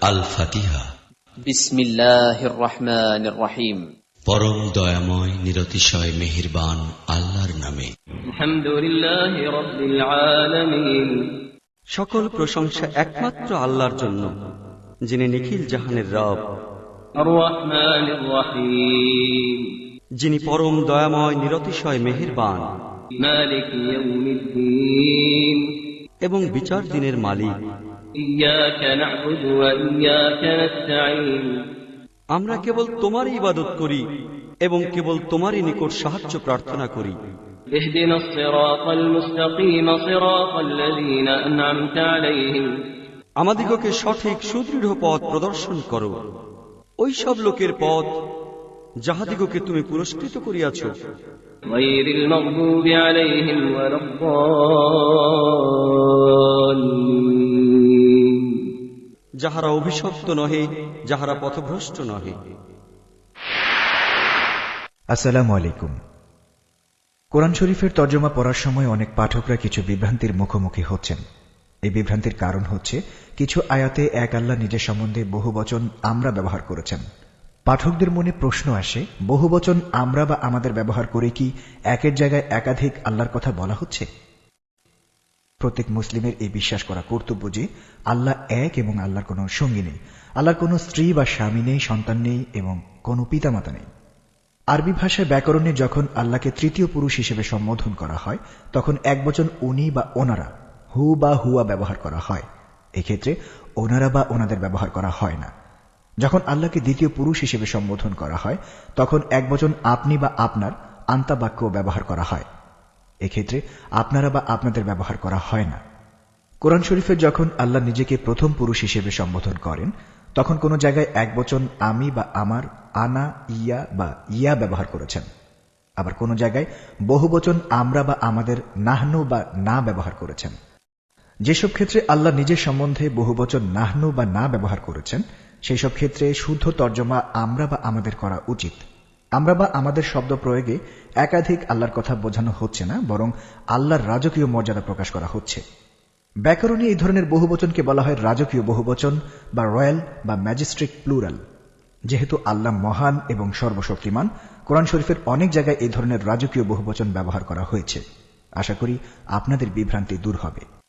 আল ফাতিহা। বিসমিল্লাহির রহমানির রহিম। পরম দয়াময় নিরতিশয় মেহেরবান আল্লাহর নামে। আলহামদুলিল্লাহি রাব্বিল আলামিন। সকল প্রশংসা একমাত্র আল্লাহর জন্য, যিনি নিখিল জাহানের রব। আর রহমানির রহিম, যিনি পরম দয়াময় নিরতিশয় মেহেরবান। মালিক ইয়াউমিদ্দিন, এবং বিচার দিনের মালিক। ইয়াকা না'বুদু ওয়া ইয়াকা নাস্তাঈন, আমরা কেবল তোমারই ইবাদত করি এবং কেবল তোমারই নিকট সাহায্য প্রার্থনা করি। ইহদিনাস সিরাতাল মুস্তাকিম সিরাতাল্লাযীনা আন'আমতা আলাইহিম, আমাদিগকে সঠিক সুদৃঢ় পথ প্রদর্শন করো, ওই সব লোকের পথ যাহাদিগকে তুমি পুরস্কৃত করিয়াছ। গায়রিল মাগদুবি আলাইহিম ওয়ালাদ-দাল্লিন, যাহারা অভিশপ্ত নহে, যাহারা পথভ্রষ্ট নহে। আসসালামু আলাইকুম। কোরআন শরীফের তর্জমা পড়ার সময় অনেক পাঠকরা কিছু বিভ্রান্তির মুখোমুখি হচ্ছেন। এই বিভ্রান্তির কারণ হচ্ছে কিছু আয়াতে এক আল্লাহ নিজের সম্বন্ধে বহুবচন আমরা ব্যবহার করেছেন। পাঠকদের মনে প্রশ্ন আসে, বহুবচন আমরা বা আমাদের ব্যবহার করে কি একের জায়গায় একাধিক আল্লাহর কথা বলা হচ্ছে? প্রত্যেক মুসলিমের এই বিশ্বাস করা কর্তব্য যে আল্লাহ এক এবং আল্লাহর কোনো সঙ্গী নেই, আল্লাহর কোনো স্ত্রী বা স্বামী নেই, সন্তান নেই এবং কোনো পিতামাতা নেই। আরবি ভাষায় ব্যাকরণে যখন আল্লাহকে তৃতীয় পুরুষ হিসেবে সম্বোধন করা হয়, তখন একবচন উনি বা ওনারা, হু বা হুয়া ব্যবহার করা হয়। এক্ষেত্রে ওনারা বা ওনাদের ব্যবহার করা হয় না। যখন আল্লাহকে দ্বিতীয় পুরুষ হিসেবে সম্বোধন করা হয়, তখন একবচন আপনি বা আপনার, আন্তা বাক্য ব্যবহার করা হয়। এক্ষেত্রে আপনারা বা আপনাদের ব্যবহার করা হয় না। কোরআন শরীফে যখন আল্লাহ নিজেকে প্রথম পুরুষ হিসেবে সম্বোধন করেন, তখন কোন জায়গায় একবচন আমি বা আমার, আনা, ইয়া বা ইয়া ব্যবহার করেছেন। আবার কোন জায়গায় বহুবচন আমরা বা আমাদের, নাহনু বা না ব্যবহার করেছেন। যেসব ক্ষেত্রে আল্লাহ নিজের সম্বন্ধে বহুবচন নাহনু বা না ব্যবহার করেছেন, সেই সব ক্ষেত্রে শুদ্ধ তর্জমা আমরা বা আমাদের করা উচিত। আমরা বা আমাদের শব্দ প্রয়োগে একাধিক আল্লাহর কথা বোঝানো হচ্ছে না, বরং আল্লাহর রাজকীয় মর্যাদা প্রকাশ করা হচ্ছে। ব্যাকরণে এই ধরনের বহুবচনকে বলা হয় রাজকীয় বহুবচন বা রয়্যাল বা ম্যাজিস্ট্রিক প্লুরাল। যেহেতু আল্লাহ মহান এবং সর্বশক্তিমান, কোরআন শরীফের অনেক জায়গায় এই ধরনের রাজকীয় বহুবচন ব্যবহার করা হয়েছে। আশা করি আপনাদের বিভ্রান্তি দূর হবে।